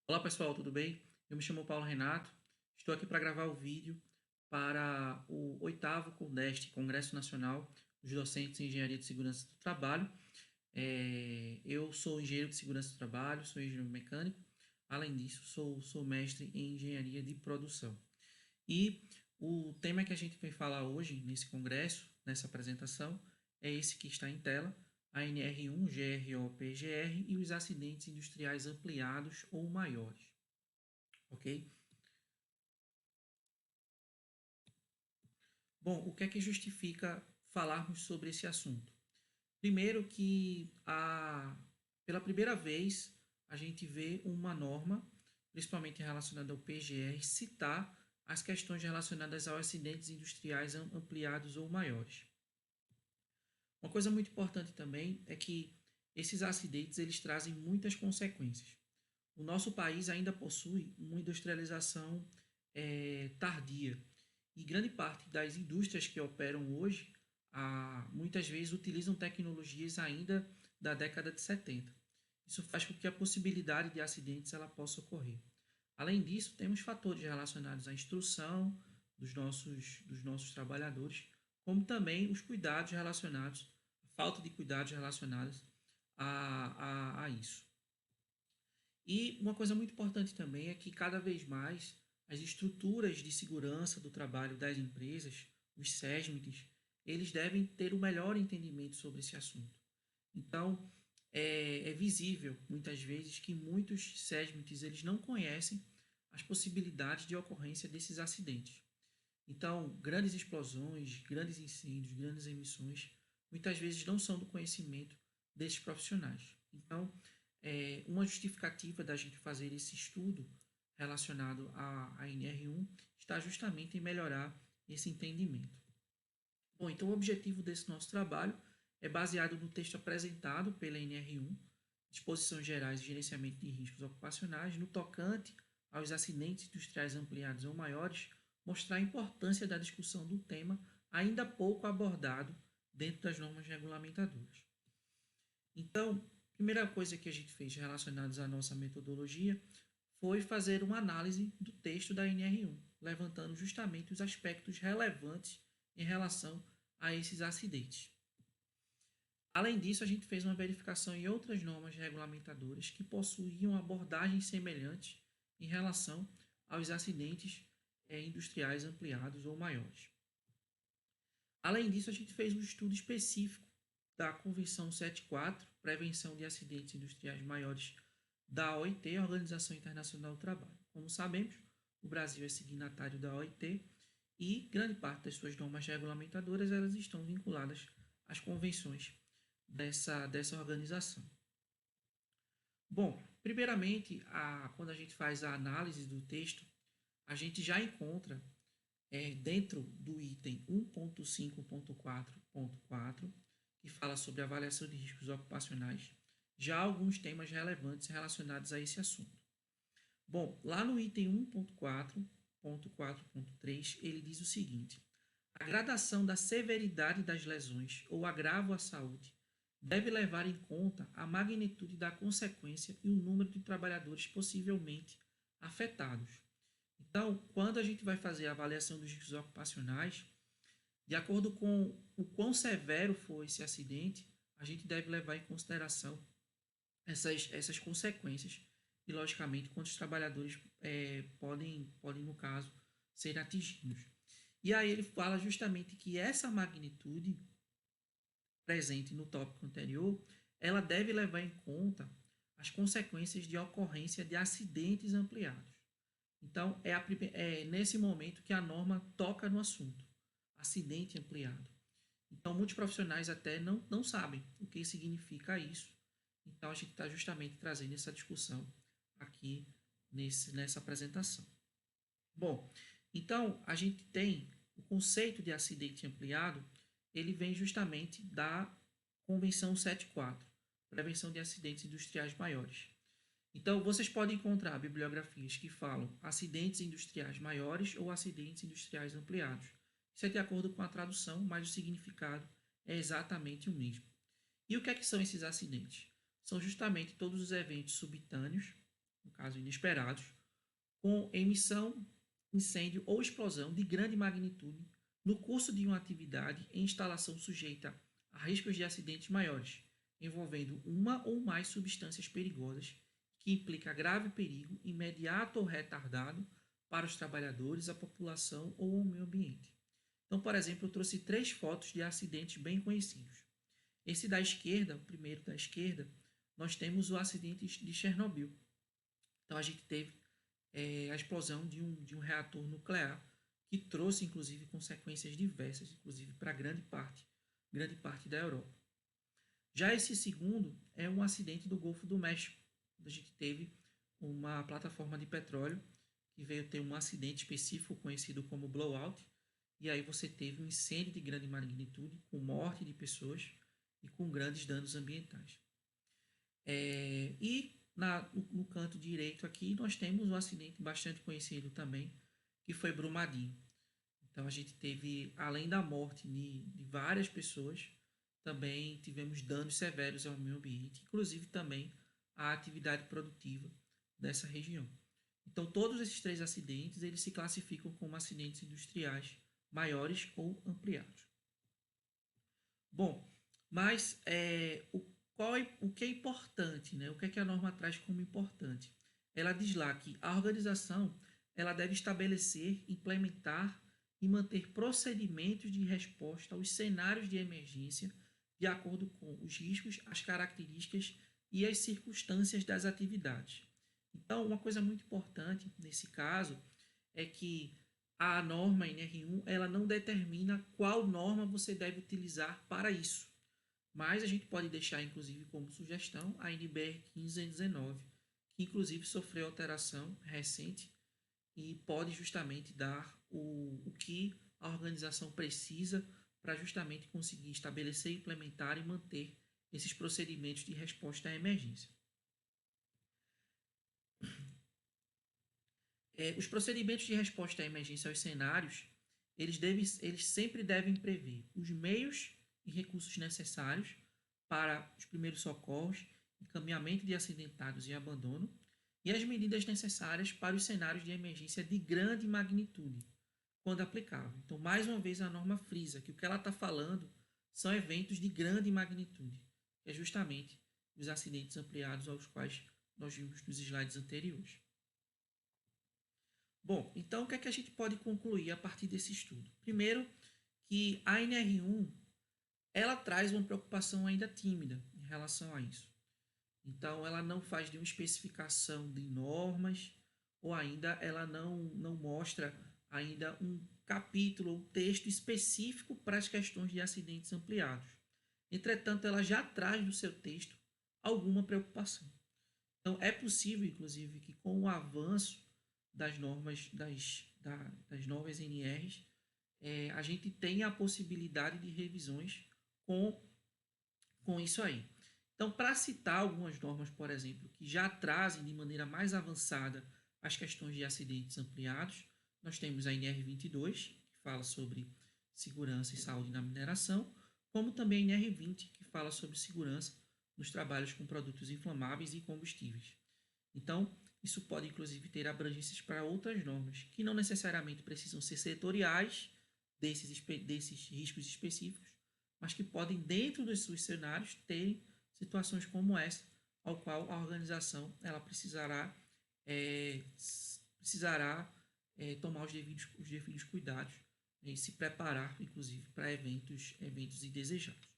Olá pessoal, tudo bem? Eu me chamo Paulo Renato, estou aqui para gravar o vídeo para o 8º CONDEST, Congresso Nacional dos Docentes em Engenharia de Segurança do Trabalho. Eu sou engenheiro de segurança do trabalho, sou engenheiro mecânico, além disso sou mestre em engenharia de produção. E o tema que a gente vai falar hoje nesse congresso, nessa apresentação, é esse que está em tela, a NR1, GRO, PGR e os acidentes industriais ampliados ou maiores, ok? Bom, o que é que justifica falarmos sobre esse assunto? Primeiro que pela primeira vez a gente vê uma norma, principalmente relacionada ao PGR, citar as questões relacionadas aos acidentes industriais ampliados ou maiores. Uma coisa muito importante também é que esses acidentes eles trazem muitas consequências. O nosso país ainda possui uma industrialização tardia e grande parte das indústrias que operam hoje muitas vezes utilizam tecnologias ainda da década de 70. Isso faz com que a possibilidade de acidentes ela possa ocorrer. Além disso, temos fatores relacionados à instrução dos nossos trabalhadores, como também os cuidados relacionados, a falta de cuidados relacionados a isso. E uma coisa muito importante também é que cada vez mais as estruturas de segurança do trabalho das empresas, os SESMITs, eles devem ter o melhor entendimento sobre esse assunto. Então, é visível muitas vezes que muitos SESMITs eles não conhecem as possibilidades de ocorrência desses acidentes. Então, grandes explosões, grandes incêndios, grandes emissões, muitas vezes não são do conhecimento desses profissionais. Então, uma justificativa da gente fazer esse estudo relacionado à NR1 está justamente em melhorar esse entendimento. Bom, então o objetivo desse nosso trabalho é baseado no texto apresentado pela NR1, Disposições Gerais de Gerenciamento de Riscos Ocupacionais, no tocante aos acidentes industriais ampliados ou maiores, mostrar a importância da discussão do tema ainda pouco abordado dentro das normas regulamentadoras. Então, a primeira coisa que a gente fez relacionada à nossa metodologia foi fazer uma análise do texto da NR1, levantando justamente os aspectos relevantes em relação a esses acidentes. Além disso, a gente fez uma verificação em outras normas regulamentadoras que possuíam abordagens semelhantes em relação aos acidentes industriais ampliados ou maiores. Além disso, a gente fez um estudo específico da Convenção 74, Prevenção de Acidentes Industriais Maiores da OIT, Organização Internacional do Trabalho. Como sabemos, o Brasil é signatário da OIT e grande parte das suas normas regulamentadoras elas estão vinculadas às convenções dessa organização. Bom, primeiramente, quando a gente faz a análise do texto, a gente já encontra dentro do item 1.5.4.4, que fala sobre avaliação de riscos ocupacionais, já alguns temas relevantes relacionados a esse assunto. Bom, lá no item 1.4.4.3, ele diz o seguinte: a gradação da severidade das lesões ou agravo à saúde deve levar em conta a magnitude da consequência e o número de trabalhadores possivelmente afetados. Então, quando a gente vai fazer a avaliação dos riscos ocupacionais, de acordo com o quão severo for esse acidente, a gente deve levar em consideração essas consequências e, logicamente, quantos trabalhadores podem, no caso, ser atingidos. E aí ele fala justamente que essa magnitude presente no tópico anterior, ela deve levar em conta as consequências de ocorrência de acidentes ampliados. Então, é nesse momento que a norma toca no assunto, acidente ampliado. Então, muitos profissionais até não sabem o que significa isso. Então, a gente está justamente trazendo essa discussão aqui nessa apresentação. Bom, então, a gente tem o conceito de acidente ampliado, ele vem justamente da Convenção 74, Prevenção de Acidentes Industriais Maiores. Então, vocês podem encontrar bibliografias que falam acidentes industriais maiores ou acidentes industriais ampliados. Isso é de acordo com a tradução, mas o significado é exatamente o mesmo. E o que é que são esses acidentes? São justamente todos os eventos subitâneos no caso inesperados, com emissão, incêndio ou explosão de grande magnitude no curso de uma atividade em instalação sujeita a riscos de acidentes maiores, envolvendo uma ou mais substâncias perigosas, que implica grave perigo imediato ou retardado para os trabalhadores, a população ou o meio ambiente. Então, por exemplo, eu trouxe 3 fotos de acidentes bem conhecidos. Esse da esquerda, o primeiro da esquerda, nós temos o acidente de Chernobyl. Então, a gente teve a explosão de um reator nuclear, que trouxe, inclusive, consequências diversas, inclusive para grande parte da Europa. Já esse segundo é um acidente do Golfo do México, onde a gente teve uma plataforma de petróleo que veio ter um acidente específico conhecido como blowout, e aí você teve um incêndio de grande magnitude, com morte de pessoas e com grandes danos ambientais. No canto direito aqui nós temos um acidente bastante conhecido também, que foi Brumadinho. Então a gente teve, além da morte de várias pessoas, também tivemos danos severos ao meio ambiente, inclusive também à atividade produtiva dessa região. Então todos esses 3 acidentes eles se classificam como acidentes industriais maiores ou ampliados. Bom, mas o que é importante, né? O que é que a norma traz como importante? Ela diz lá que a organização ela deve estabelecer, implementar e manter procedimentos de resposta aos cenários de emergência de acordo com os riscos, as características e as circunstâncias das atividades. Então, uma coisa muito importante nesse caso é que a norma NR1 ela não determina qual norma você deve utilizar para isso. Mas a gente pode deixar, inclusive, como sugestão a NBR 1519, que inclusive sofreu alteração recente e pode justamente dar o que a organização precisa para justamente conseguir estabelecer, implementar e manter esses procedimentos de resposta à emergência. Os procedimentos de resposta à emergência aos cenários, eles sempre devem prever os meios e recursos necessários para os primeiros socorros, encaminhamento de acidentados e abandono, e as medidas necessárias para os cenários de emergência de grande magnitude, quando aplicável. Então, mais uma vez, a norma frisa que o que ela está falando são eventos de grande magnitude, que é justamente os acidentes ampliados aos quais nós vimos nos slides anteriores. Bom, então o que é que a gente pode concluir a partir desse estudo? Primeiro, que a NR1 ela traz uma preocupação ainda tímida em relação a isso. Então, ela não faz nenhuma especificação de normas ou ainda ela não mostra ainda um capítulo ou texto específico para as questões de acidentes ampliados. Entretanto, ela já traz no seu texto alguma preocupação. Então, é possível, inclusive, que com o avanço das normas das novas NRs, a gente tenha a possibilidade de revisões com isso aí. Então, para citar algumas normas, por exemplo, que já trazem de maneira mais avançada as questões de acidentes ampliados, nós temos a NR22, que fala sobre segurança e saúde na mineração, como também a NR20, que fala sobre segurança nos trabalhos com produtos inflamáveis e combustíveis. Então, isso pode, inclusive, ter abrangências para outras normas, que não necessariamente precisam ser setoriais desses riscos específicos, mas que podem, dentro dos seus cenários, ter situações como essa, ao qual a organização ela precisará tomar os devidos cuidados, e se preparar, inclusive, para eventos indesejados.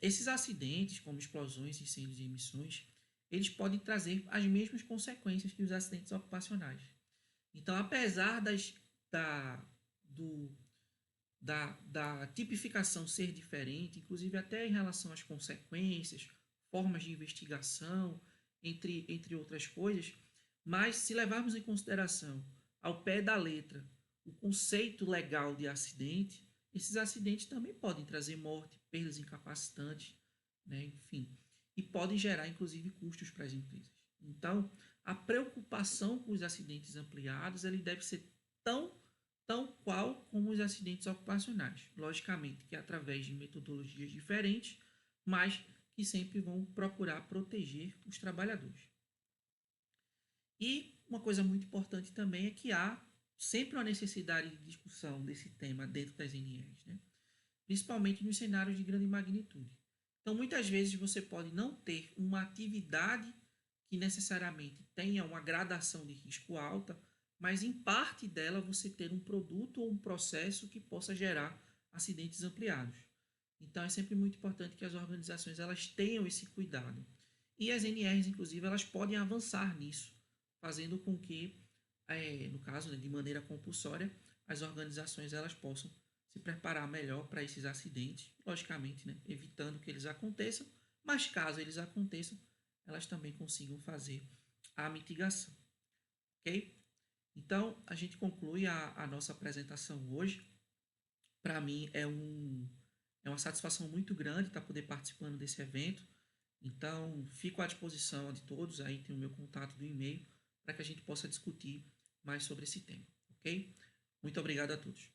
Esses acidentes, como explosões, incêndios e emissões, eles podem trazer as mesmas consequências que os acidentes ocupacionais. Então, apesar da tipificação ser diferente, inclusive até em relação às consequências, formas de investigação, entre outras coisas, mas se levarmos em consideração ao pé da letra o conceito legal de acidente, esses acidentes também podem trazer morte, perdas incapacitantes, né, enfim, e podem gerar, inclusive, custos para as empresas. Então, a preocupação com os acidentes ampliados ele deve ser tão qual como os acidentes ocupacionais. Logicamente que através de metodologias diferentes, mas que sempre vão procurar proteger os trabalhadores. E uma coisa muito importante também é que há sempre uma necessidade de discussão desse tema dentro das NRs, né? Principalmente nos cenários de grande magnitude. Então, muitas vezes você pode não ter uma atividade que necessariamente tenha uma gradação de risco alta, mas em parte dela você ter um produto ou um processo que possa gerar acidentes ampliados. Então, é sempre muito importante que as organizações elas tenham esse cuidado. E as NRs, inclusive, elas podem avançar nisso, fazendo com que, no caso, né, de maneira compulsória, as organizações elas possam se preparar melhor para esses acidentes, logicamente, né, evitando que eles aconteçam, mas caso eles aconteçam, elas também consigam fazer a mitigação, ok? Então, a gente conclui a nossa apresentação hoje. Para mim, é uma satisfação muito grande estar poder participando desse evento. Então, fico à disposição de todos, aí tem o meu contato do e-mail, para que a gente possa discutir mais sobre esse tema, ok? Muito obrigado a todos.